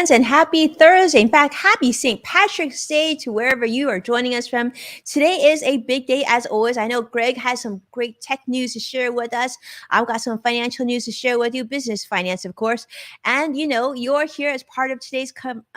friends, and happy Thursday. In fact, happy St. Patrick's Day to wherever you are joining us from. Today is a big day, as always. I know Greg has some great tech news to share with us. I've got some financial news to share with you, business finance, of course. And, you're here as part of today's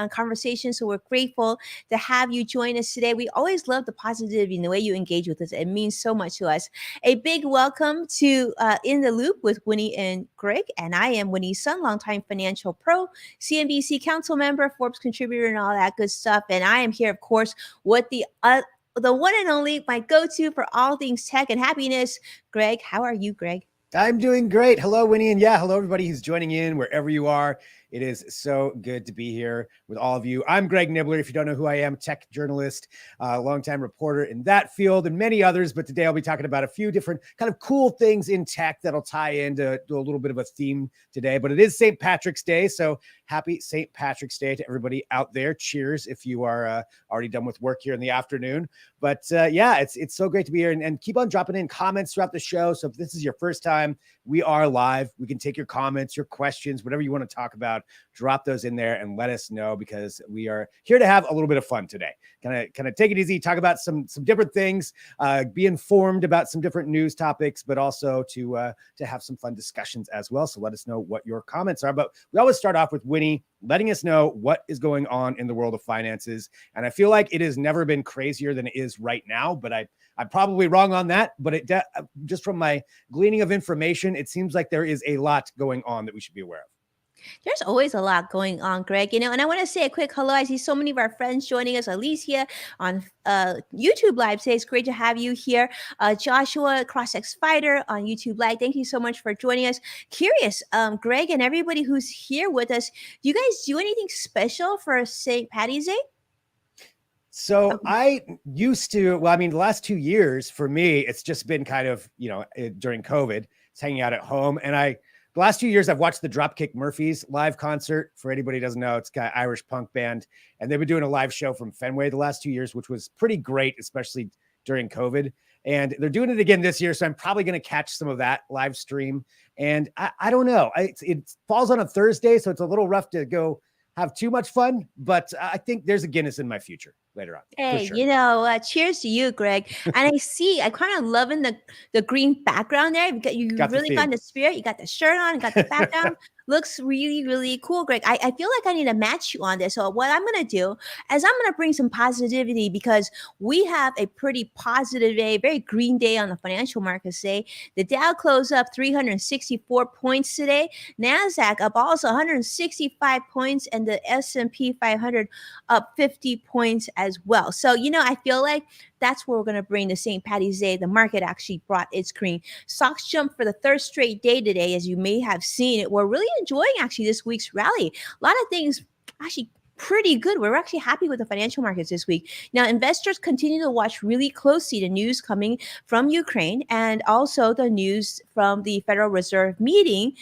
conversation, so we're grateful to have you join us today. We always love the positivity and the way you engage with us. It means so much to us. A big welcome to In the Loop with Winnie and Greg. And I am Winnie's son, longtime financial pro, CNBC council member, Forbes contributor, and all that good stuff. And I am here, of course, with the one and only, my go-to for all things tech and happiness, Greg. How are you, Greg? I'm doing great. Hello, Winnie. And hello, everybody who's joining in wherever you are. It is so good to be here with all of you. I'm Greg Nibbler. If you don't know who I am, tech journalist, longtime reporter in that field and many others. But today I'll be talking about a few different kind of cool things in tech that'll tie into a little bit of a theme today. But it is St. Patrick's Day. So happy St. Patrick's Day to everybody out there. Cheers if you are already done with work here in the afternoon. But it's so great to be here and keep on dropping in comments throughout the show. So if this is your first time, we are live. We can take your comments, your questions, whatever you want to talk about. Drop those in there and let us know, because we are here to have a little bit of fun today. Kind of take it easy, talk about some different things, be informed about some different news topics, but also to have some fun discussions as well. So let us know what your comments are. But we always start off with Winnie letting us know what is going on in the world of finances. And I feel like it has never been crazier than it is right now, but I'm probably wrong on that. But just from my gleaning of information, it seems like there is a lot going on that we should be aware of. There's always a lot going on, Greg, and I want to say a quick hello. I see so many of our friends joining us. Alicia on YouTube Live says, great to have you here. Joshua, CrossX Fighter on YouTube Live, thank you so much for joining us. Curious, Greg and everybody who's here with us, do you guys do anything special for St. Patty's Day? So I used to, the last 2 years for me, it's just been kind of, during COVID, it's hanging out at home. And the last 2 years, I've watched the Dropkick Murphys live concert. For anybody who doesn't know, it's got an Irish punk band. And they've been doing a live show from Fenway the last 2 years, which was pretty great, especially during COVID. And they're doing it again this year. So I'm probably going to catch some of that live stream. And I don't know. It falls on a Thursday, so it's a little rough to go have too much fun. But I think there's a Guinness in my future later on. Hey, sure. Cheers to you, Greg. And I kind of loving the green background there. You really got the spirit. You got the shirt on, you got the background. Looks really, really cool, Greg. I feel like I need to match you on this. So what I'm going to do is I'm going to bring some positivity, because we have a pretty positive day, very green day on the financial markets today. The Dow closed up 364 points today. NASDAQ up also 165 points, and the S&P 500 up 50 points as well. So, I feel like that's where we're going to bring the St. Patty's Day. The market actually brought its green. Stocks jumped for the third straight day today, as you may have seen it. We're really enjoying actually this week's rally. A lot of things actually pretty good. We're actually happy with the financial markets this week. Now, investors continue to watch really closely the news coming from Ukraine, and also the news from the Federal Reserve meeting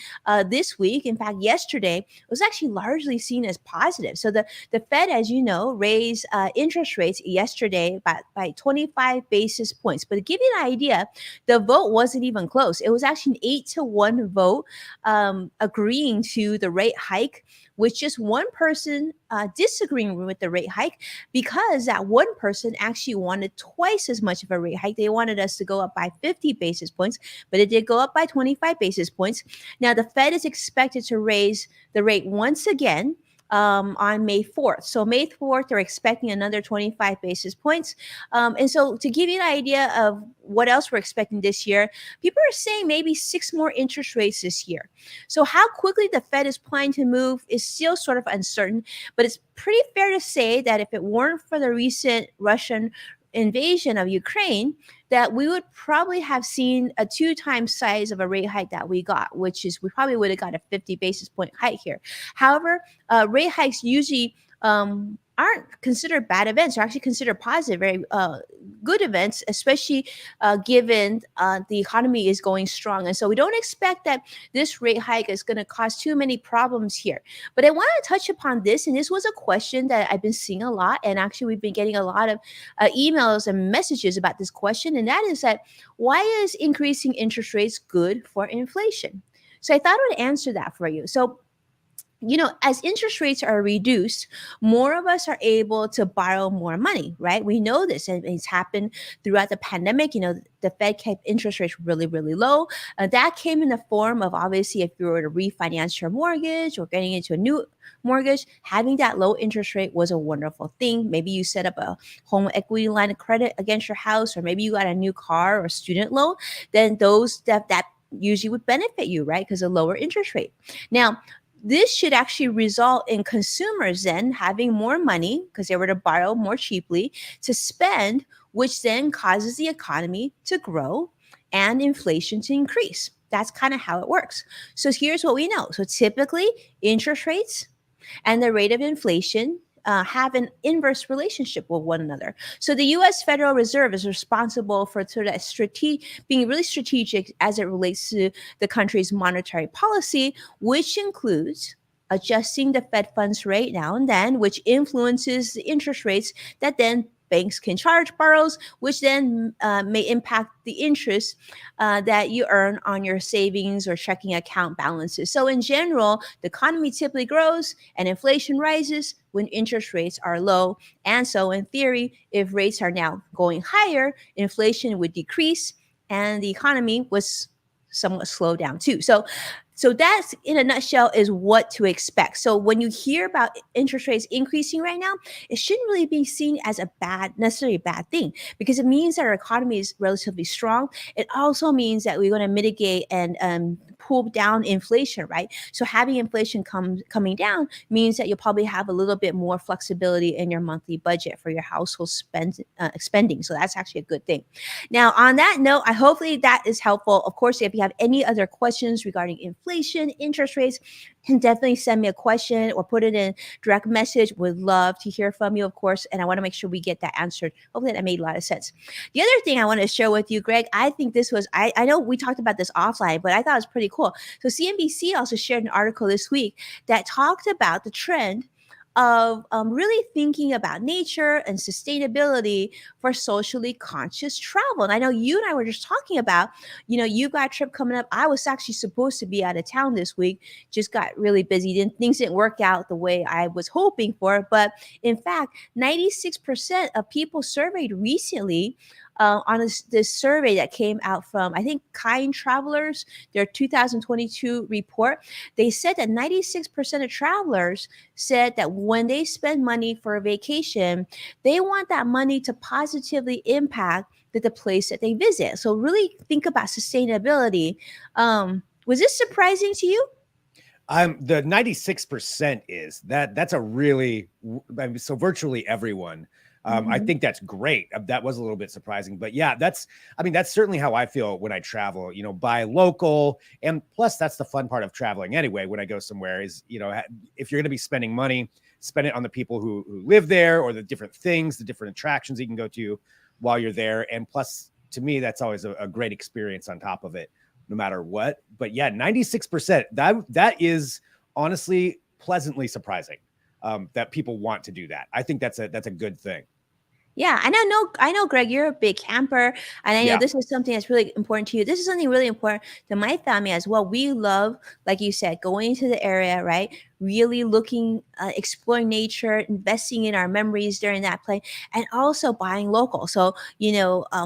this week. In fact, yesterday was actually largely seen as positive. So the Fed, as you know, raised interest rates yesterday by 25 basis points. But to give you an idea, the vote wasn't even close. It was actually an 8-1 vote agreeing to the rate hike, with just one person disagreeing with the rate hike, because that one person actually wanted twice as much of a rate hike. They wanted us to go up by 50 basis points, but it did go up by 25 basis points. Now, the Fed is expected to raise the rate once again on May 4th. So May 4th, they're expecting another 25 basis points. And so to give you an idea of what else we're expecting this year, people are saying maybe 6 more interest rates this year. So how quickly the Fed is planning to move is still sort of uncertain, but it's pretty fair to say that if it weren't for the recent Russian invasion of Ukraine, that we would probably have seen a 2 times size of a rate hike that we got, which is we probably would have got a 50 basis point hike here. However, rate hikes usually aren't considered bad events. They're actually considered positive, very good events, especially given the economy is going strong. And so we don't expect that this rate hike is going to cause too many problems here. But I want to touch upon this, and this was a question that I've been seeing a lot, and actually we've been getting a lot of emails and messages about this question, and that is that why is increasing interest rates good for inflation? So I thought I would answer that for you. So as interest rates are reduced, more of us are able to borrow more money, right? We know this, and it's happened throughout the pandemic. The Fed kept interest rates really, really low. That came in the form of, obviously, if you were to refinance your mortgage or getting into a new mortgage, having that low interest rate was a wonderful thing. Maybe you set up a home equity line of credit against your house, or maybe you got a new car or student loan. Then those that usually would benefit you, right? Because of lower interest rate. Now, this should actually result in consumers then having more money because they were to borrow more cheaply to spend, which then causes the economy to grow and inflation to increase. That's kind of how it works. So here's what we know. So typically, interest rates and the rate of inflation have an inverse relationship with one another. So the U.S. Federal Reserve is responsible for sort of being really strategic as it relates to the country's monetary policy, which includes adjusting the Fed funds rate now and then, which influences the interest rates that then banks can charge borrows, which then may impact the interest that you earn on your savings or checking account balances. So, in general, the economy typically grows and inflation rises when interest rates are low. And so, in theory, if rates are now going higher, inflation would decrease and the economy was somewhat slowed down too. So that's, in a nutshell, is what to expect. So when you hear about interest rates increasing right now, it shouldn't really be seen as necessarily a bad thing, because it means that our economy is relatively strong. It also means that we're going to mitigate and pull down inflation, right? So having inflation coming down means that you'll probably have a little bit more flexibility in your monthly budget for your household spending. So that's actually a good thing. Now, on that note, I hopefully that is helpful. Of course, if you have any other questions regarding inflation, interest rates, can definitely send me a question or put it in direct message. Would love to hear from you, of course, and I want to make sure we get that answered. Hopefully that made a lot of sense. The other thing I want to share with you, Greg, I think this was, I know we talked about this offline, but I thought it was pretty cool. So CNBC also shared an article this week that talked about the trend of really thinking about nature and sustainability for socially conscious travel. And I know you and I were just talking about, you got a trip coming up. I was actually supposed to be out of town this week, just got really busy. Things didn't work out the way I was hoping for. But in fact, 96% of people surveyed recently on this survey that came out from, I think, Kind Travelers, their 2022 report, they said that 96% of travelers said that when they spend money for a vacation, they want that money to positively impact the place that they visit. So really think about sustainability. Was this surprising to you? The 96% is that's a really, so virtually everyone. I think that's great. That was a little bit surprising, but yeah, that's certainly how I feel when I travel, buy local. And plus that's the fun part of traveling anyway. When I go somewhere is, if you're going to be spending money, spend it on the people who live there, or the different things, the different attractions you can go to while you're there. And plus, to me, that's always a great experience on top of it, no matter what. But yeah, 96%, that is honestly pleasantly surprising, that people want to do that. I think that's a good thing. Yeah, and I know, Greg, you're a big camper, and I know this is something that's really important to you. This is something really important to my family as well. We love, like you said, going to the area, right? Really looking, exploring nature, investing in our memories during that play, and also buying local. So,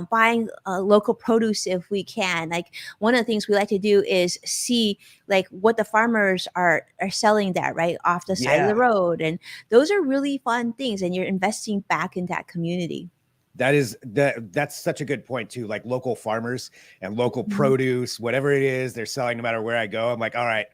buying local produce if we can. Like, one of the things we like to do is see like what the farmers are selling there, right, off the side of the road, and those are really fun things. And you're investing back in that community. That's such a good point too. Like local farmers and local produce, whatever it is they're selling, no matter where I go, I'm like, all right,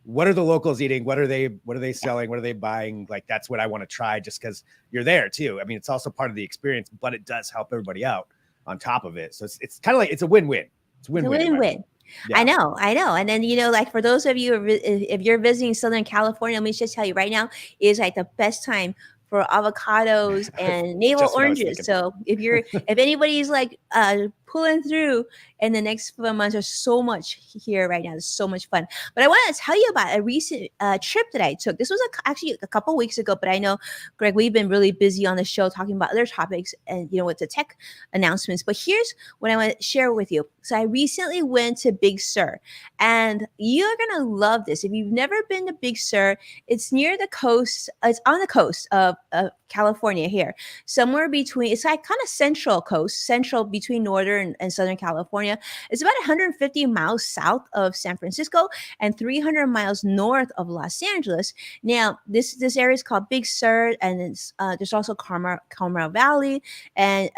what are the locals eating? What are they selling? What are they buying? Like, that's what I want to try, just because you're there too. I mean, it's also part of the experience, but it does help everybody out on top of it. So it's kind of like, it's a win-win. It's a win-win. It's a win-win. Yeah. I know. And then, like, for those of you, if you're visiting Southern California, let me just tell you right now is like the best time for avocados and navel oranges. So if anybody's like pulling through in the next few months. There's so much here right now. There's so much fun. But I want to tell you about a recent trip that I took. This was actually a couple weeks ago, but I know, Greg, we've been really busy on the show talking about other topics and, with the tech announcements. But here's what I want to share with you. So I recently went to Big Sur, and you're going to love this. If you've never been to Big Sur, it's near the coast. It's on the coast of California here, somewhere between, it's like kind of central between northern and southern California. It's about 150 miles south of San Francisco and 300 miles north of Los Angeles. Now, this area is called Big Sur, and there's also Carmel Valley, and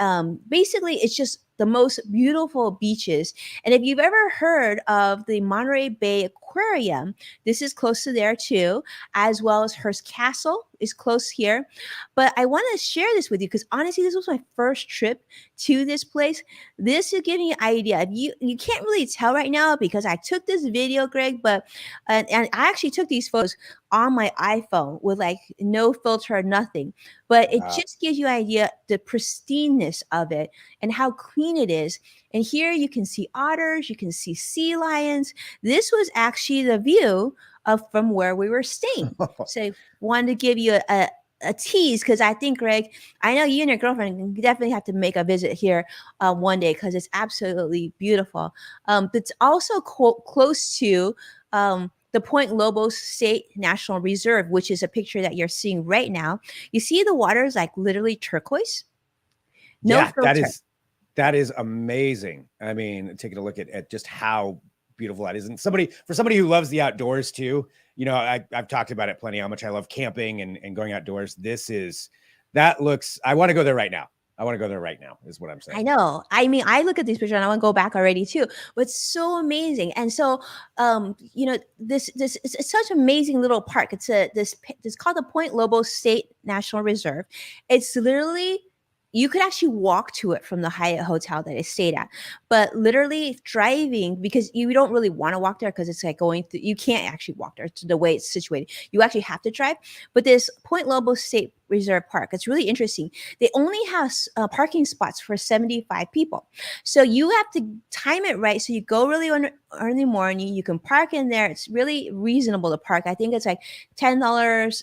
basically it's just the most beautiful beaches. And if you've ever heard of the Monterey Bay Aquarium, this is close to there too, as well as Hearst Castle is close here. But I want to share this with you because honestly, this was my first trip to this place. This is giving you an idea. If you can't really tell right now because I took this video, Greg, but and I actually took these photos on my iPhone with like no filter or nothing. But it just gives you an idea the pristineness of it and how clean it is. And here you can see otters, you can see sea lions. This was actually the view of from where we were staying. So I wanted to give you a tease because I think, Greg, I know you and your girlfriend definitely have to make a visit here one day because it's absolutely beautiful. But it's also close to the Point Lobos State National Reserve, which is a picture that you're seeing right now. You see the water is like literally turquoise. No filter. That is amazing. I mean, taking a look at just how beautiful that is. And for somebody who loves the outdoors too, I've talked about it plenty, how much I love camping and going outdoors. I want to go there right now. Is what I'm saying. I know. I mean, I look at these pictures and I want to go back already too. But it's so amazing. And so, this it's such an amazing little park. It's called the Point Lobos State National Reserve. It's literally, you could actually walk to it from the Hyatt hotel that I stayed at, but literally driving, because you don't really want to walk there because it's like going through, you can't actually walk there to the way it's situated. You actually have to drive. But this Point Lobos State Reserve Park, it's really interesting. They only have parking spots for 75 people. So you have to time it right. So you go really early morning, you can park in there. It's really reasonable to park. I think it's like $10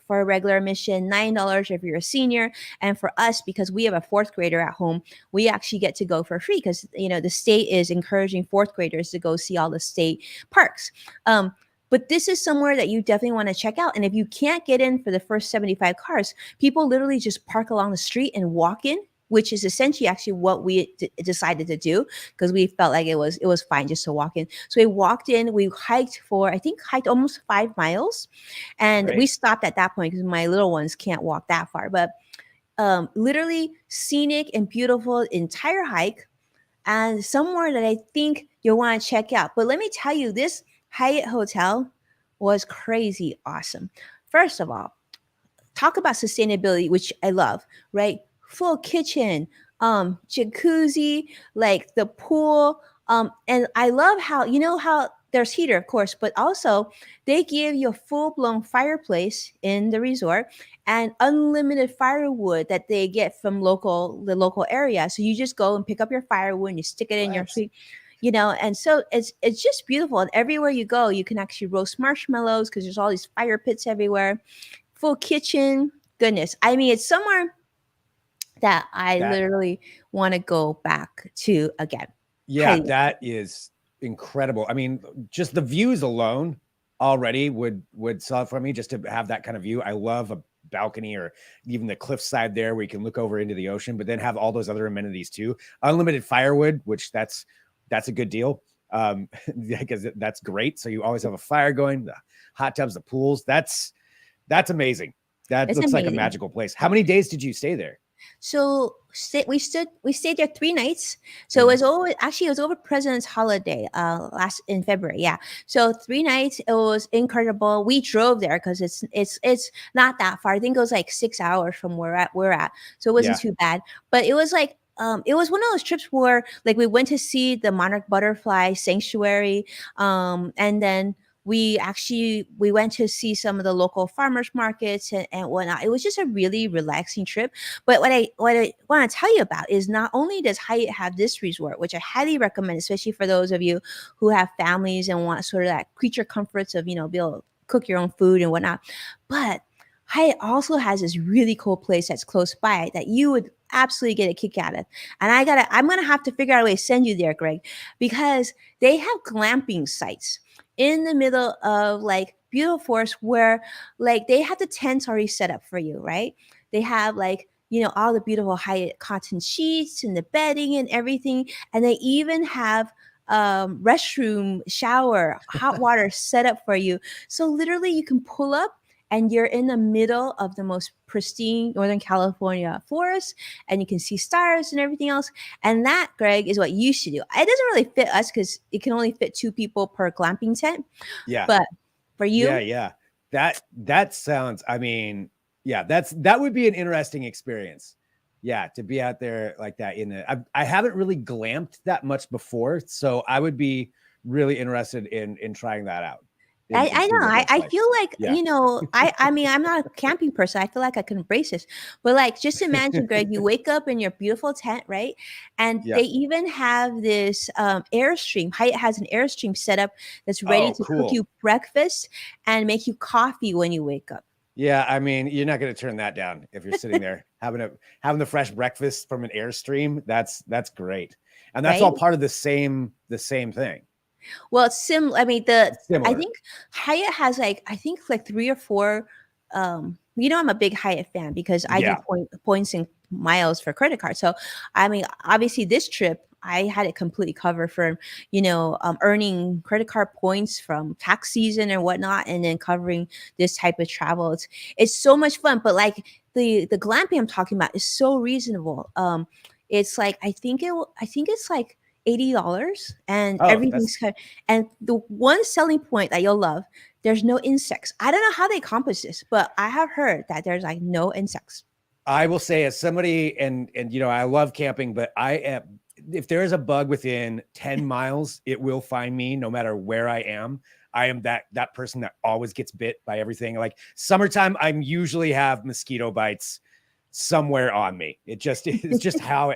for a regular admission, $9 if you're a senior. And for us, because we have a fourth grader at home, we actually get to go for free because, the state is encouraging fourth graders to go see all the state parks. But this is somewhere that you definitely want to check out. And if you can't get in for the first 75 cars, people literally just park along the street and walk in, which is essentially actually what we decided to do because we felt like it was fine just to walk in. So we walked in, we hiked almost 5 miles. And we stopped at that point because my little ones can't walk that far. But literally scenic and beautiful entire hike, and somewhere that I think you'll want to check out. But let me tell you, this Hyatt hotel was crazy awesome. First of all, talk about sustainability, which I love, right? Full kitchen, jacuzzi, like the pool. And I love how there's heater, of course, but also they give you a full-blown fireplace in the resort and unlimited firewood that they get from the local area. So you just go and pick up your firewood and you stick it in your suite. And so it's just beautiful. And everywhere you go, you can actually roast marshmallows because there's all these fire pits everywhere. Full kitchen. Goodness. I mean, it's somewhere that I literally want to go back to again. Yeah, that is incredible. I mean, just the views alone already would sell it for me, just to have that kind of view. I love a balcony or even the cliffside there where you can look over into the ocean, but then have all those other amenities too. Unlimited firewood, which that's a good deal. Because that's great. So you always have a fire going, the hot tubs, the pools. That's amazing. That looks like a magical place. How many days did you stay there? So we stayed there 3 nights. So it was over President's holiday last in February. Yeah. So 3 nights. It was incredible. We drove there because it's not that far. I think it was like 6 hours from where we're at. So it wasn't too bad. But it was like it was one of those trips where like we went to see the monarch butterfly sanctuary, and then we went to see some of the local farmers markets and whatnot. It was just a really relaxing trip. But what I want to tell you about is not only does Hyatt have this resort, which I highly recommend, especially for those of you who have families and want sort of that creature comforts of, be able to cook your own food and whatnot, but Hyatt also has this really cool place that's close by that you would absolutely get a kick out of. And I'm gonna have to figure out a way to send you there, Greg, because they have glamping sites in the middle of like beautiful forest where like they have the tents already set up for you, right? They have like all the beautiful Hyatt cotton sheets and the bedding and everything, and they even have restroom, shower, hot water set up for you. So literally, you can pull up and you're in the middle of the most pristine Northern California forest, and you can see stars and everything else. And that, Greg, is what you should do. It doesn't really fit us because it can only fit 2 people per glamping tent. Yeah. But for you, yeah. That sounds. I mean, yeah, that would be an interesting experience. Yeah, to be out there like that I haven't really glamped that much before, so I would be really interested in trying that out. I know. I Like. feel like, Yeah. I mean, I'm not a camping person. I feel like I can embrace this. But like, just imagine, Greg, you wake up in your beautiful tent, right? And Yeah. they even have this Airstream. Hyatt has an Airstream set up that's ready to cook you breakfast and make you coffee when you wake up. Yeah, I mean, you're not going to turn that down if you're sitting there having the fresh breakfast from an Airstream. That's great, and that's all part of the same thing. Well, it's similar. I mean, Similar. I think Hyatt has like 3 or 4. I'm a big Hyatt fan because I do points and miles for credit cards. So, I mean, obviously, this trip I had it completely covered from earning credit card points from tax season and whatnot, and then covering this type of travel. It's so much fun. But like the glamping I'm talking about is so reasonable. It's like I think it's like $80 and everything's kind of, and the one selling point that you'll love, there's no insects. I don't know how they accomplish this, but I have heard that there's like no insects. I will say, as somebody, and I love camping, but if there is a bug within 10 miles, it will find me no matter where I am. I am that person that always gets bit by everything. Like summertime, I usually have mosquito bites somewhere on me. It's just how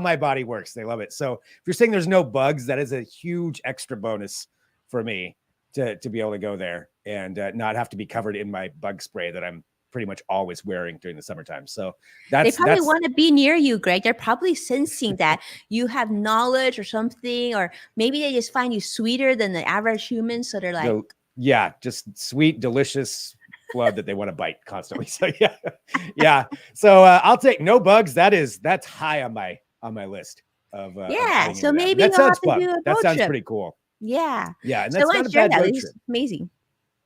my body works. They love it. So if you're saying there's no bugs, that is a huge extra bonus for me to be able to go there and not have to be covered in my bug spray that I'm pretty much always wearing during the summertime. So they probably want to be near you, Greg. They're probably sensing that you have knowledge or something, or maybe they just find you sweeter than the average human. So they're like, just sweet, delicious blood that they want to bite constantly. So yeah. So I'll take no bugs. That's high on my list of so maybe that sounds fun. Do a that sounds trip. Pretty cool. Yeah, and that's not a bad road trip. Amazing.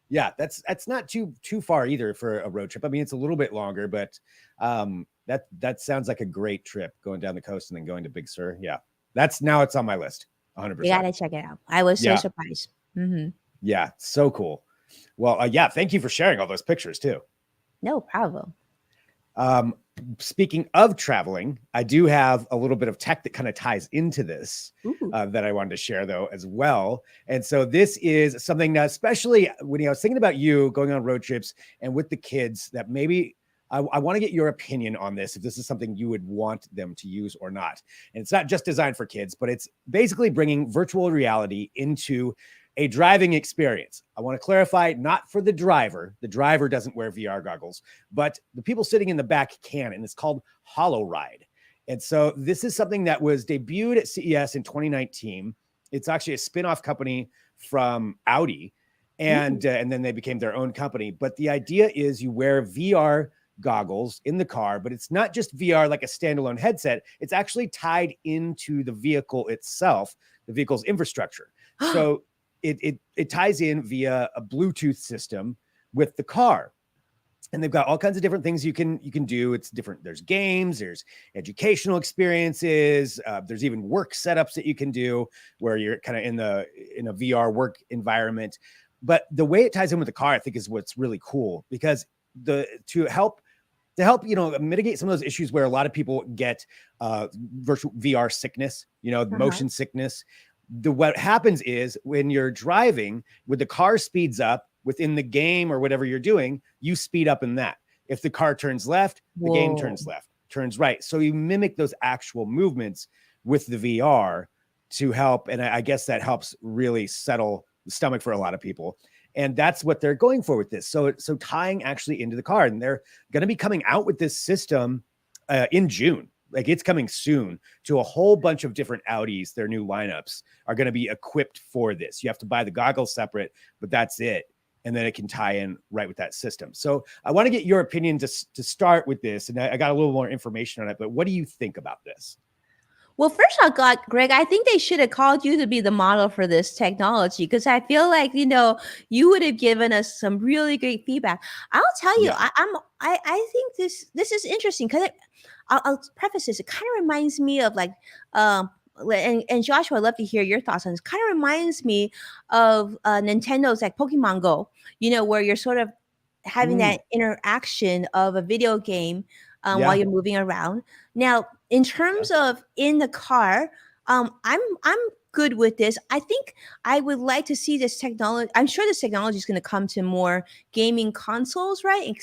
Yeah, that's not too far either for a road trip. I mean, it's a little bit longer, but that sounds like a great trip, going down the coast and then going to Big Sur. Yeah, it's on my list. 100%. You gotta check it out. I was so surprised. Mm-hmm. Yeah, so cool. Well, thank you for sharing all those pictures too. No problem. Speaking of traveling, I do have a little bit of tech that kind of ties into this that I wanted to share though as well. And so this is something that, especially when I was thinking about you going on road trips and with the kids, that maybe I want to get your opinion on this, if this is something you would want them to use or not. And it's not just designed for kids, but it's basically bringing virtual reality into a driving experience. I want to clarify, not for the driver. The driver doesn't wear VR goggles, but the people sitting in the back can, and it's called HoloRide. And so this is something that was debuted at CES in 2019. It's actually a spin-off company from Audi, and then they became their own company. But the idea is you wear VR goggles in the car, but it's not just VR like a standalone headset. It's actually tied into the vehicle itself, the vehicle's infrastructure. So it ties in via a Bluetooth system with the car. And they've got all kinds of different things you can do. It's different. There's games, there's educational experiences. There's even work setups that you can do where you're kind of in a VR work environment. But the way it ties in with the car, I think, is what's really cool, because to help mitigate some of those issues where a lot of people get virtual VR sickness, motion sickness. what happens is when you're driving, when the car speeds up within the game or whatever you're doing, you speed up in that. If the car turns left, the game turns left, turns right. So you mimic those actual movements with the VR to help. And I guess that helps really settle the stomach for a lot of people. And that's what they're going for with this. So tying actually into the car, and they're going to be coming out with this system in June. Like it's coming soon to a whole bunch of different Audis. Their new lineups are going to be equipped for this. You have to buy the goggles separate, but that's it. And then it can tie in right with that system. So I want to get your opinion to start with this. And I got a little more information on it, but what do you think about this? Well, first of all, Greg, I think they should have called you to be the model for this technology because I feel like you would have given us some really great feedback. I'll tell you, Yeah. I think this is interesting because I'll preface this. It kind of reminds me of like and Joshua, I'd love to hear your thoughts on this. Kind of reminds me of Nintendo's like Pokemon Go, where you're sort of having that interaction of a video game while you're moving around. Now, in terms of in the car, I'm good with this. I think I would like to see this technology. I'm sure this technology is going to come to more gaming consoles, right?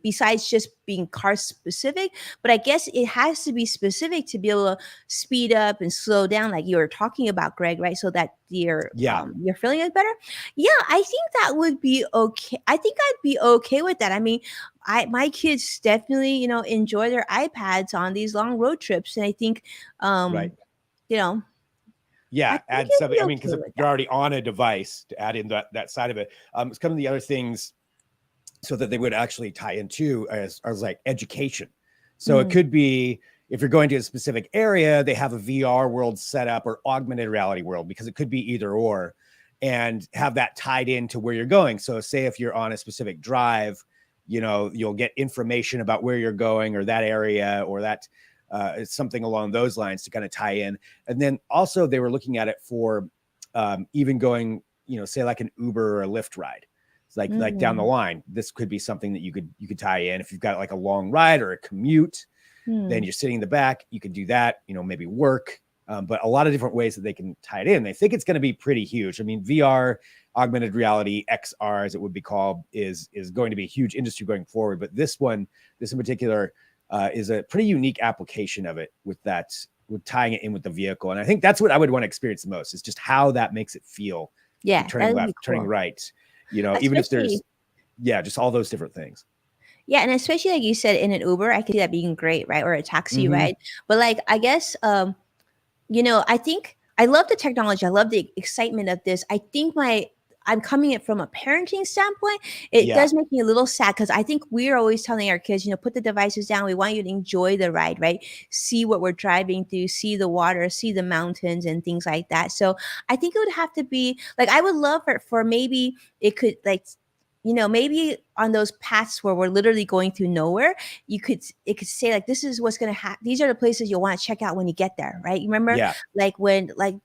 Besides just being car specific, but I guess it has to be specific to be able to speed up and slow down, like you were talking about, Greg, right? So that you're feeling it better. Yeah, I think that would be okay. I think I'd be okay with that. I mean, my kids definitely enjoy their iPads on these long road trips, and I think Right. Yeah, add something. I mean, because they're already on a device, to add in that side of it. It's kind of the other things so that they would actually tie into as like education. So it could be if you're going to a specific area, they have a VR world set up or augmented reality world, because it could be either or, and have that tied into where you're going. So say if you're on a specific drive, you'll get information about where you're going or that area or that something along those lines to kind of tie in. And then also they were looking at it for even going, say like an Uber or a Lyft ride. It's like down the line, this could be something that you could tie in. If you've got like a long ride or a commute, then you're sitting in the back, you can do that, maybe work, but a lot of different ways that they can tie it in. They think it's going to be pretty huge. I mean, VR, augmented reality, XR, as it would be called, is going to be a huge industry going forward. But this in particular, is a pretty unique application of it with tying it in with the vehicle. And I think that's what I would want to experience the most, is just how that makes it feel. Yeah. Turning left, turning right, even if there's, just all those different things. Yeah. And especially like you said, in an Uber, I could see that being great, right? Or a taxi ride. But like, I guess, I think I love the technology. I love the excitement of this. I think I'm coming at from a parenting standpoint. It does make me a little sad because I think we're always telling our kids, put the devices down. We want you to enjoy the ride, right? See what we're driving through, see the water, see the mountains and things like that. So I think it would have to be like, I would love for maybe it could like, maybe on those paths where we're literally going through nowhere, it could say like, this is what's going to happen. These are the places you'll want to check out when you get there, right? You remember like when, like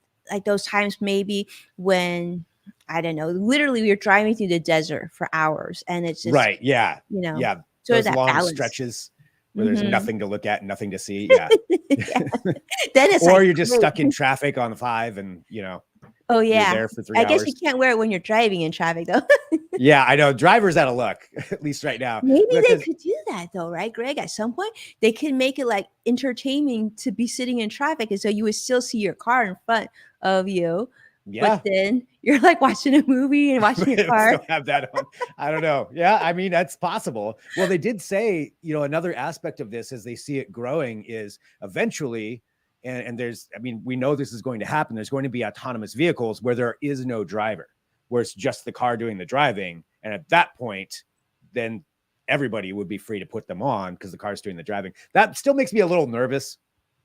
those times maybe when, I don't know, literally we were driving through the desert for hours and it's just right. Yeah. So those that long balance. Stretches where there's nothing to look at and nothing to see. Yeah. Then it's or you're just stuck in traffic on the 5 and oh yeah, you're there for 3 hours. I guess you can't wear it when you're driving in traffic though. Yeah, I know. Drivers out of luck, at least right now. Maybe they could do that though, right, Greg? At some point, they can make it like entertaining to be sitting in traffic, and so you would still see your car in front of you. Yeah. But then you're like watching a movie and watching your car. Still have that on. I don't know. Yeah, I mean, that's possible. Well, they did say, another aspect of this as they see it growing is eventually, and there's, I mean, we know this is going to happen. There's going to be autonomous vehicles where there is no driver, where it's just the car doing the driving. And at that point, then everybody would be free to put them on because the car's doing the driving. That still makes me a little nervous,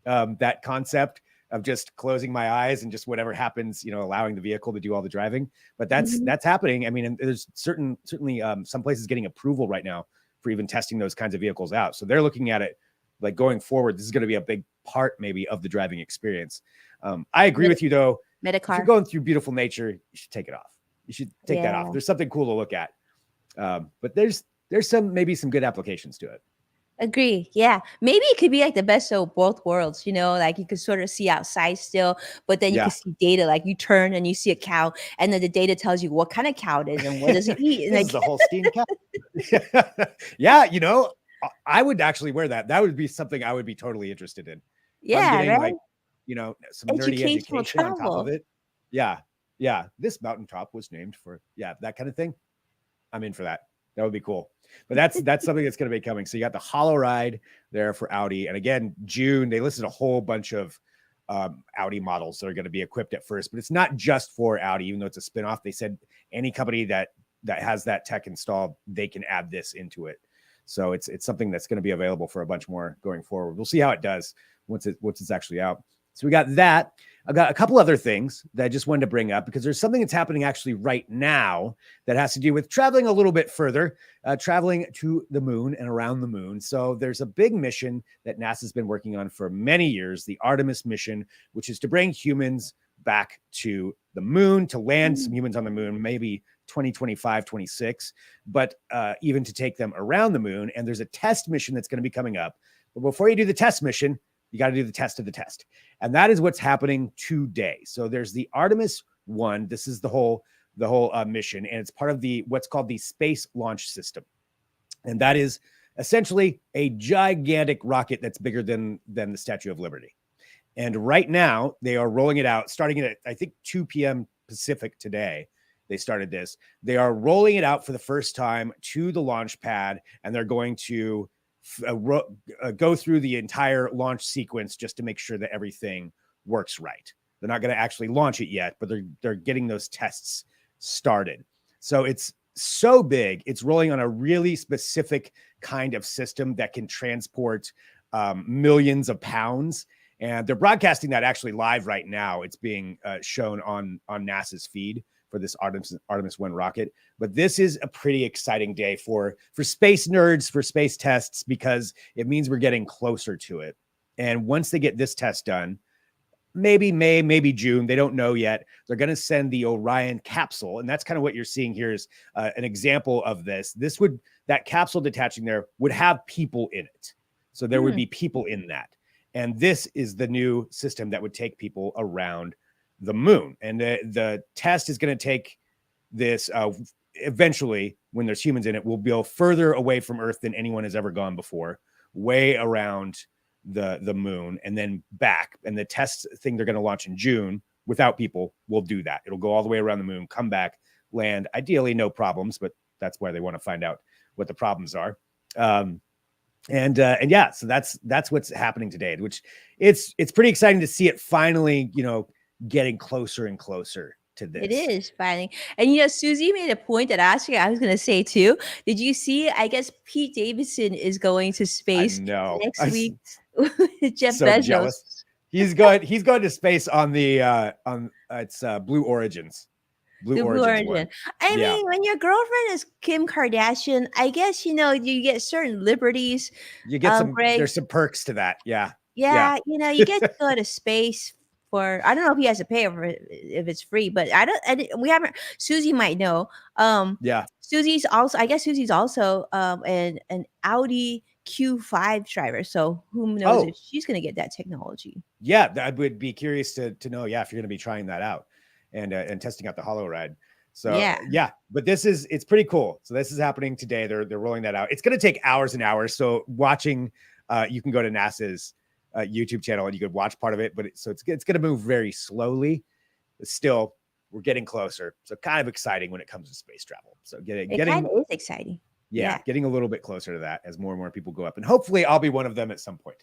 that concept of just closing my eyes and just whatever happens, allowing the vehicle to do all the driving. But that's happening. I mean, and there's certainly some places getting approval right now for even testing those kinds of vehicles out. So they're looking at it like going forward. This is going to be a big part maybe of the driving experience. I agree with you though. If you're going through beautiful nature, you should take it off. You should take that off. There's something cool to look at. But there's maybe some good applications to it. Agree. Yeah. Maybe it could be like the best of both worlds, like you could sort of see outside still, but then you Yeah. could see data. Like you turn and you see a cow, and then the data tells you what kind of cow it is and what does it eat. And This is like, a Holstein cow. Yeah, I would actually wear that. That would be something I would be totally interested in. If I'm yeah, getting right? like, some nerdy Educational education on top of travel. it. Yeah. Yeah. This mountaintop was named for, that kind of thing. I'm in for that. That would be cool. But that's something that's going to be coming. So you got the Hollow Ride there for Audi, and again, June they listed a whole bunch of Audi models that are going to be equipped at first. But it's not just for Audi, even though it's a spinoff. They said any company that has that tech installed, they can add this into it. So it's something that's going to be available for a bunch more going forward. We'll see how it does once it's actually out. So we got that. I've got a couple other things that I just wanted to bring up because there's something that's happening actually right now that has to do with traveling a little bit further, traveling to the moon and around the moon. So there's a big mission that NASA's been working on for many years, the Artemis mission, which is to bring humans back to the moon, to land some humans on the moon, maybe 2025, 26, but even to take them around the moon. And there's a test mission that's going to be coming up. But before you do the test mission, you got to do the test of the test. And that is what's happening today. So there's the Artemis 1. This is the whole mission, and it's part of what's called the Space Launch System. And that is essentially a gigantic rocket that's bigger than the Statue of Liberty. And right now they are rolling it out, starting at, I think, 2 p.m. Pacific today. They started this. They are rolling it out for the first time to the launch pad, and they're going to go through the entire launch sequence just to make sure that everything works right. They're not going to actually launch it yet, but they're getting those tests started. So it's so big. It's rolling on a really specific kind of system that can transport millions of pounds. And they're broadcasting that actually live right now. It's being shown on NASA's feed for this Artemis 1 rocket. But this is a pretty exciting day for space nerds, for space tests, because it means we're getting closer to it. And once they get this test done, maybe May, maybe June, they don't know yet, they're going to send the Orion capsule. And that's kind of what you're seeing here is an example of this. That capsule detaching there would have people in it. So there would be people in that. And this is the new system that would take people around the moon. And the test is going to take this eventually, when there's humans in it, will go further away from Earth than anyone has ever gone before, way around the moon and then back. And the test thing they're going to launch in June without people will do that. It'll go all the way around the moon, come back, land, ideally no problems, but that's why they want to find out what the problems are. And yeah, so that's what's happening today, which it's pretty exciting to see it finally, getting closer and closer to this. It is finally. And Susie made a point that actually I was going to say too. Did you see? I guess Pete Davidson is going to space next week with Jeff so Bezos. Jealous. He's going to space on the it's Blue Origins. Blue Origin. I mean, when your girlfriend is Kim Kardashian, I guess you get certain liberties. You get there's some perks to that. Yeah. Yeah, you get to go to space for. I don't know if he has to pay for it, if it's free, but we haven't. Susie might know. Yeah. Susie's also an Audi Q5 driver. So who knows if she's going to get that technology? Yeah, I would be curious to know. Yeah, if you're going to be trying that out and testing out the Hollow Ride. So yeah, but it's pretty cool. So this is happening today. They're rolling that out. It's going to take hours and hours. So watching, you can go to NASA's YouTube channel and you could watch part of it. But it's going to move very slowly. But still, we're getting closer. So kind of exciting when it comes to space travel. So it kind of is exciting. Yeah, getting a little bit closer to that as more and more people go up. And hopefully I'll be one of them at some point.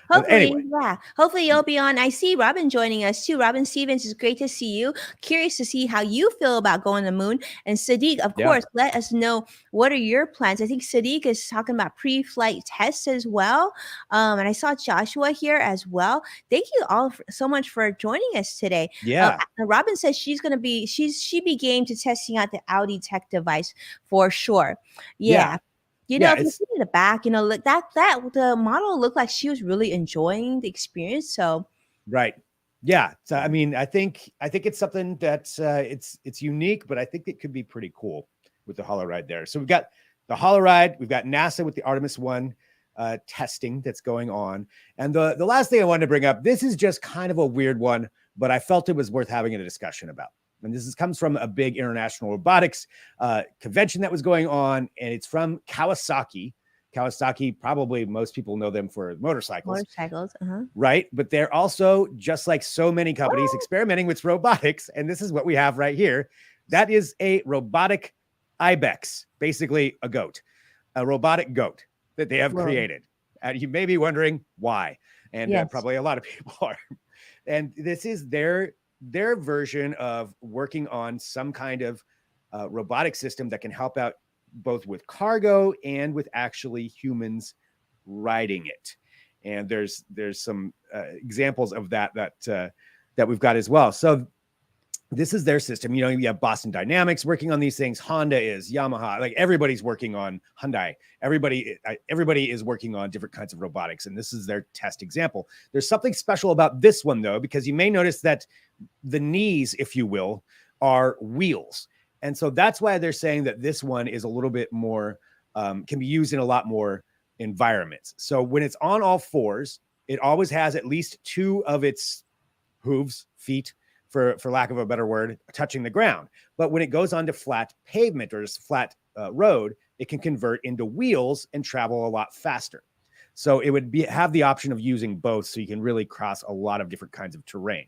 Hopefully, anyway. Yeah. Hopefully you'll be on. I see Robin joining us too. Robin Stevens, it's great to see you. Curious to see how you feel about going to the moon. And Sadiq, of course, let us know, what are your plans? I think Sadiq is talking about pre-flight tests as well. And I saw Joshua here as well. Thank you all so much for joining us today. Yeah. Robin says she'd be game to testing out the Audi tech device for sure. Yeah. If you see the back, look that the model looked like she was really enjoying the experience. So right. Yeah. So I mean, I think it's something that's it's unique, but I think it could be pretty cool with the Hollow Ride there. So we've got the Hollow Ride, we've got NASA with the Artemis 1 testing that's going on. And the last thing I wanted to bring up, this is just kind of a weird one, but I felt it was worth having a discussion about. And comes from a big international robotics convention that was going on, and it's from Kawasaki. Kawasaki, probably most people know them for motorcycles. Right? But they're also, just like so many companies, experimenting with robotics. And this is what we have right here. That is a robotic ibex, basically a goat, a robotic goat that they have created. And you may be wondering why. And probably a lot of people are. And this is their version of working on some kind of robotic system that can help out both with cargo and with actually humans riding it. And there's some examples of that we've got as well. So this is their system. You have Boston Dynamics working on these things. Honda is, Yamaha, like everybody's working on Hyundai. Everybody is working on different kinds of robotics. And this is their test example. There's something special about this one, though, because you may notice that the knees, if you will, are wheels. And so that's why they're saying that this one is a little bit more, can be used in a lot more environments. So when it's on all fours, it always has at least two of its hooves, feet, for lack of a better word, touching the ground. But when it goes onto flat pavement or just flat road, it can convert into wheels and travel a lot faster. So it would have the option of using both, so you can really cross a lot of different kinds of terrain.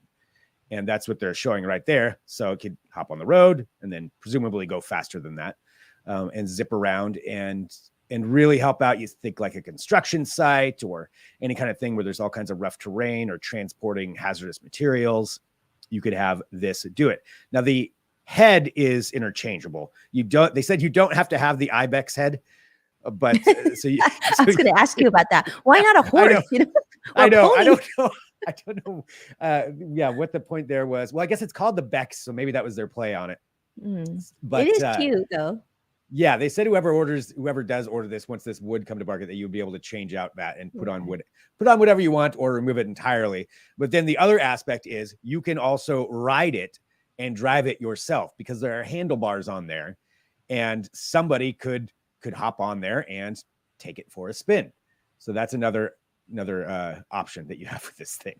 And that's what they're showing right there. So it could hop on the road and then presumably go faster than that, and zip around and really help out. You think like a construction site or any kind of thing where there's all kinds of rough terrain or transporting hazardous materials. You could have this do it. Now the head is interchangeable. They said you don't have to have the ibex head, but so I was going to ask you about that. Why not a horse? I don't know. I don't know. What the point there was. Well, I guess it's called the Bex, so maybe that was their play on it. But it is cute, though. Yeah, they said whoever does order this, once this would come to market, that you'd be able to change out that and put on whatever you want or remove it entirely. But then the other aspect is you can also ride it and drive it yourself, because there are handlebars on there, and somebody could hop on there and take it for a spin. So that's another option that you have with this thing.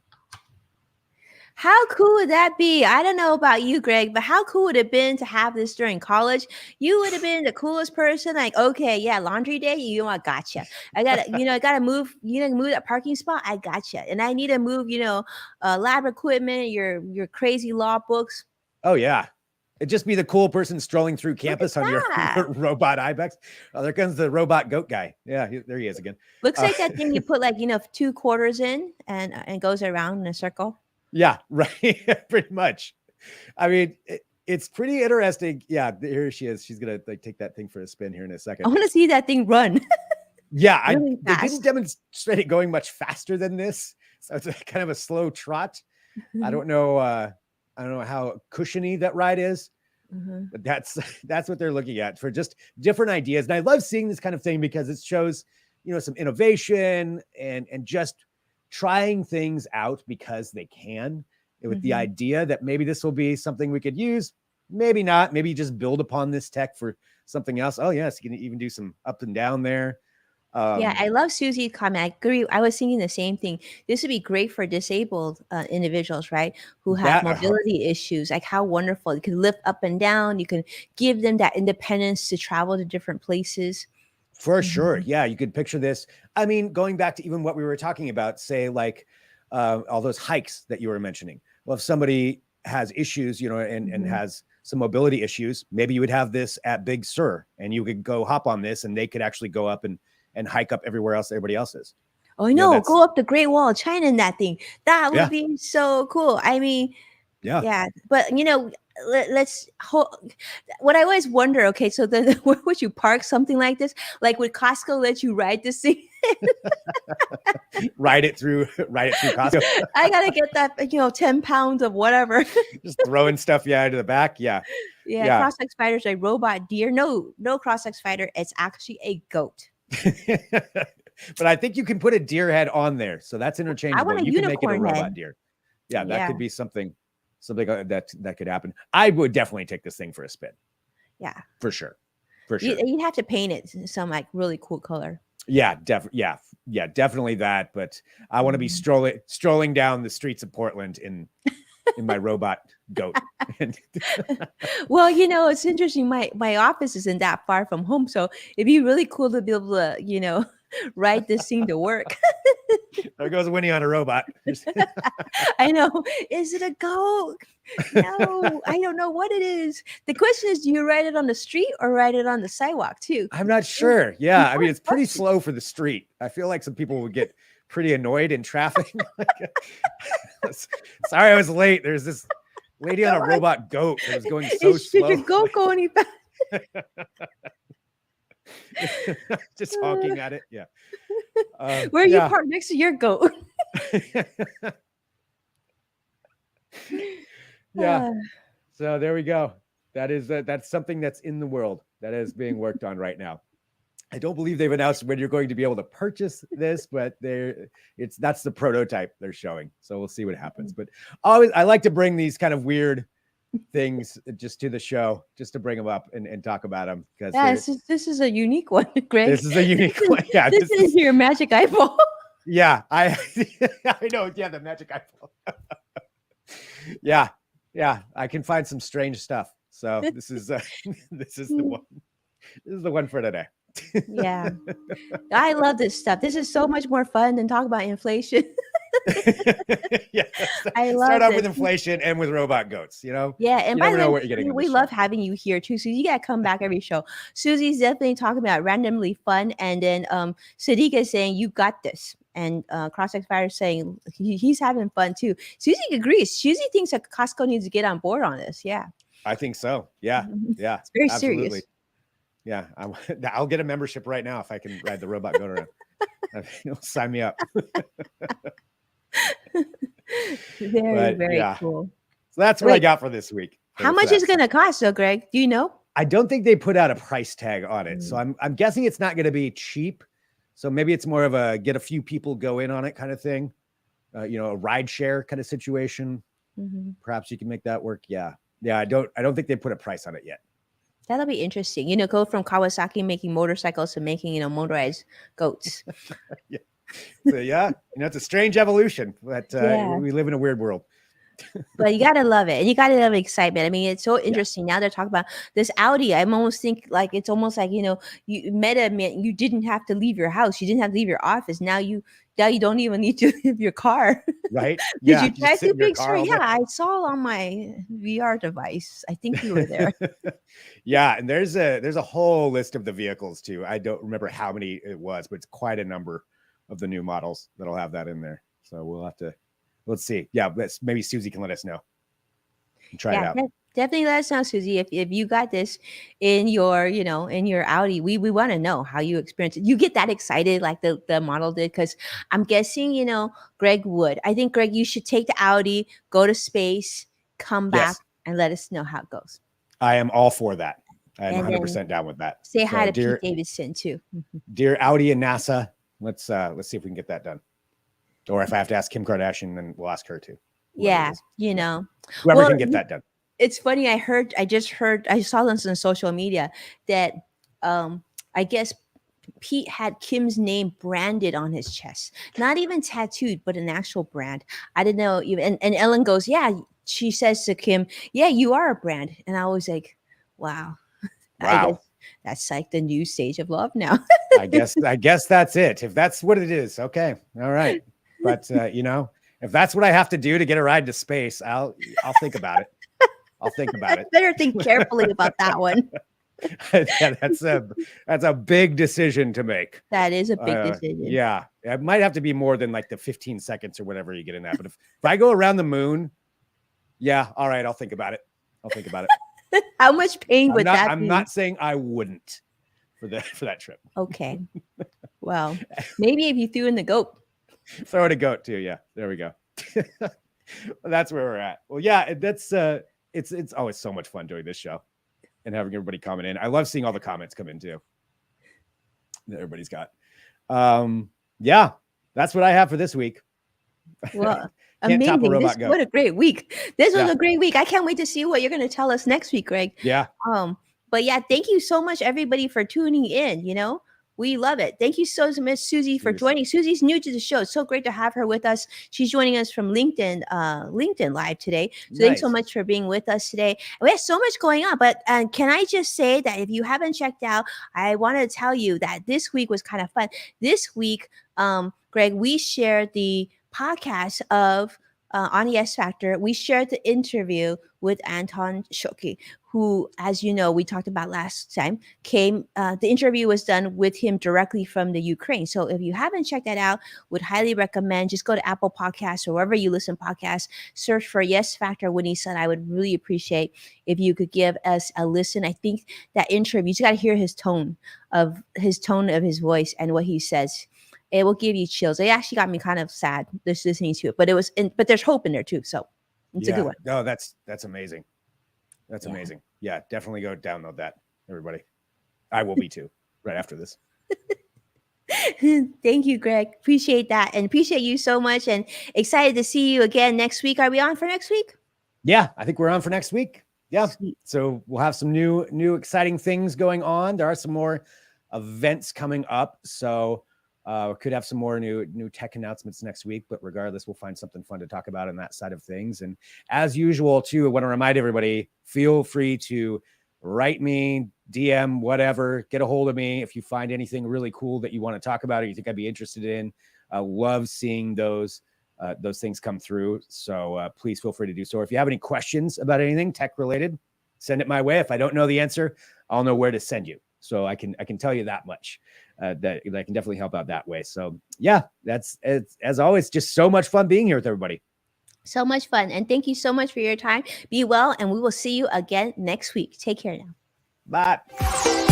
How cool would that be? I don't know about you, Greg, but how cool would it have been to have this during college? You would have been the coolest person. Like, okay, yeah, laundry day. I gotcha. I gotta move. Move that parking spot. I gotcha. And I need to move. Lab equipment. Your crazy law books. Oh yeah, it'd just be the cool person strolling through campus on your robot ibex. Oh, there comes the robot goat guy. Yeah, there he is again. Looks like that thing you put 2 quarters in and goes around in a circle. Yeah, right. Pretty much. I mean, it's pretty interesting. Yeah, here she is. She's gonna take that thing for a spin here in a second. I want to see that thing run. Yeah, they didn't demonstrate it going much faster than this, so it's kind of a slow trot. I don't know how cushiony that ride is, but that's what they're looking at for just different ideas. And I love seeing this kind of thing because it shows some innovation and just trying things out because they can, with the idea that maybe this will be something we could use, maybe not, maybe just build upon this tech for something else. Oh yes, you can even do some up and down there. I love Susie's comment. I agree. I was thinking the same thing. This would be great for disabled individuals, right? Who have mobility issues. Like, how wonderful. You can lift up and down. You can give them that independence to travel to different places. For sure. Yeah, you could picture this. I mean, going back to even what we were talking about, say like all those hikes that you were mentioning. Well, if somebody has issues, and has some mobility issues, maybe you would have this at Big Sur and you could go hop on this and they could actually go up and hike up everywhere else everybody else is. Oh, no, go up the Great Wall of China in that thing. That would be so cool. I mean, yeah. But, let's what I always wonder, okay, so then where would you park something like this? Like, would Costco let you ride this thing? ride it through Costco. I gotta get that 10 pounds of whatever. Just throwing stuff into the back. Yeah. Cross-sex spider's a robot deer. No cross-sex spider. It's actually a goat. But I think you can put a deer head on there, so that's interchangeable. I want a you can make it a robot head. Deer. That could be something that could happen. I would definitely take this thing for a spin. Yeah, for sure. You'd have to paint it some really cool color. Yeah, definitely. Yeah, yeah, definitely that. But I want to be strolling down the streets of Portland in my robot goat. Well, it's interesting. My office isn't that far from home, so it'd be really cool to be able to, ride this thing to work. There goes Winnie on a robot. I know. Is it a goat? No, I don't know what it is. The question is, do you ride it on the street or ride it on the sidewalk too? I'm not sure. Yeah, I mean, it's pretty slow for the street. I feel like some people would get pretty annoyed in traffic. Sorry, I was late. There's this lady on a robot goat that was going so slow. Should your goat go any fast? Just honking at it. Yeah. Where are you parked next to your goat? Yeah. So there we go. That's something that's in the world that is being worked on right now. I don't believe they've announced when you're going to be able to purchase this, but that's the prototype they're showing. So we'll see what happens. But I like to bring these kind of weird things just to the show, just to bring them up and talk about them. Because this is a unique one, Greg. This is a unique one. Yeah, this is your magic eyeball. Yeah, I know. Yeah, the magic eyeball. Yeah, I can find some strange stuff. So this is the one. This is the one for today. Yeah, I love this stuff. This is so much more fun than talk about inflation. Yeah, I love start off with inflation and with robot goats. Yeah, and you never know what you're getting. We love having you here too, Susie. You gotta come back every show. Susie's definitely talking about randomly fun, and then Sadiq is saying you got this, and Cross-X Fire is saying he's having fun too. Susie agrees. Susie thinks that Costco needs to get on board on this. Yeah, I think so. Yeah, it's very absolutely. serious. Yeah, I'll get a membership right now if I can ride the robot goat around. Sign me up. Very cool. So that's what I got for this week. How much is it going to cost, though, Greg? Do you know? I don't think they put out a price tag on it, so I'm guessing it's not going to be cheap. So maybe it's more of a get a few people go in on it kind of thing. A ride share kind of situation. Mm-hmm. Perhaps you can make that work. Yeah. I don't think they put a price on it yet. That'll be interesting. Go from Kawasaki making motorcycles to making, motorized goats. Yeah. So, it's a strange evolution, but we live in a weird world. But you gotta love it, and you gotta love excitement. I mean, it's so interesting. Now they're talking about this Audi. I'm almost think like it's almost like you you didn't have to leave your house, you didn't have to leave your office. Now you don't even need to leave your car. Right? Did you try to Big Sur? Yeah, I saw on my VR device. I think you were there. Yeah, and there's a whole list of the vehicles too. I don't remember how many it was, but it's quite a number of the new models that'll have that in there. So we'll have to. Let's see. Yeah, maybe Susie can let us know. Try it out. Definitely let us know, Susie, if you got this in your, in your Audi. We want to know how you experience it. You get that excited like the model did? Because I'm guessing, Greg would. I think, Greg, you should take the Audi, go to space, come back, and let us know how it goes. I am all for that. I am 100% down with that. Say hi to Pete Davidson too. Dear Audi and NASA, let's see if we can get that done. Or if I have to ask Kim Kardashian, then we'll ask her too. Yeah, whoever can get that done. It's funny. I saw this on social media that I guess Pete had Kim's name branded on his chest, not even tattooed, but an actual brand. I didn't know even. And Ellen goes, yeah. She says to Kim, yeah, you are a brand. And I was like, wow. That's like the new stage of love now. I guess that's it. If that's what it is, okay, all right. But if that's what I have to do to get a ride to space, I'll think about it. I'll think about it. Better think carefully about that one. That's a big decision to make. That is a big decision. Yeah, it might have to be more than like the 15 seconds or whatever you get in that. But if I go around the moon, yeah, all right, I'll think about it. How much pain would that be? I'm not saying I wouldn't for that trip. Okay. Well, maybe if you threw in the goat. Throw in a goat too. Yeah, there we go. That's where we're at. Well, yeah, that's it's always so much fun doing this show and having everybody comment in. I love seeing all the comments come in too that everybody's got. Yeah, that's what I have for this week. Well, amazing. What a great week. This was a great week. I can't wait to see what you're going to tell us next week, Greg. Yeah. But yeah, thank you so much, everybody, for tuning in. We love it. Thank you so much, Susie, for joining. Susie's new to the show. It's so great to have her with us. She's joining us from LinkedIn Live today. So thanks so much for being with us today. We have so much going on, but can I just say that if you haven't checked out, I want to tell you that this week was kind of fun. This week, Greg, we shared the podcast of on Yes Factor. We shared the interview with Anton Shoki, who, as you know, we talked about last time, the interview was done with him directly from the Ukraine. So if you haven't checked that out, would highly recommend, just go to Apple Podcasts or wherever you listen podcasts, search for Yes Factor Winnie Sun. I would really appreciate if you could give us a listen. I think that interview, you just got to hear his tone of his voice and what he says. It will give you chills. It actually got me kind of sad just listening to it, but there's hope in there too. So it's a good one. No, that's amazing. That's amazing. Yeah, definitely go download that, everybody. I will be too, right after this. Thank you, Greg. Appreciate that. And appreciate you so much. And excited to see you again next week. Are we on for next week? Yeah, I think we're on for next week. Yeah. Sweet. So we'll have some new exciting things going on. There are some more events coming up. So we could have some more new tech announcements next week, but regardless, we'll find something fun to talk about on that side of things. And as usual, too, I want to remind everybody, feel free to write me, DM, whatever, get a hold of me if you find anything really cool that you want to talk about or you think I'd be interested in. I love seeing those things come through. So please feel free to do so. Or if you have any questions about anything tech related, send it my way. If I don't know the answer, I'll know where to send you. So I can tell you that much. That I can definitely help out that way. So yeah, it's as always, just so much fun being here with everybody. So much fun. And thank you so much for your time. Be well, and we will see you again next week. Take care now. Bye.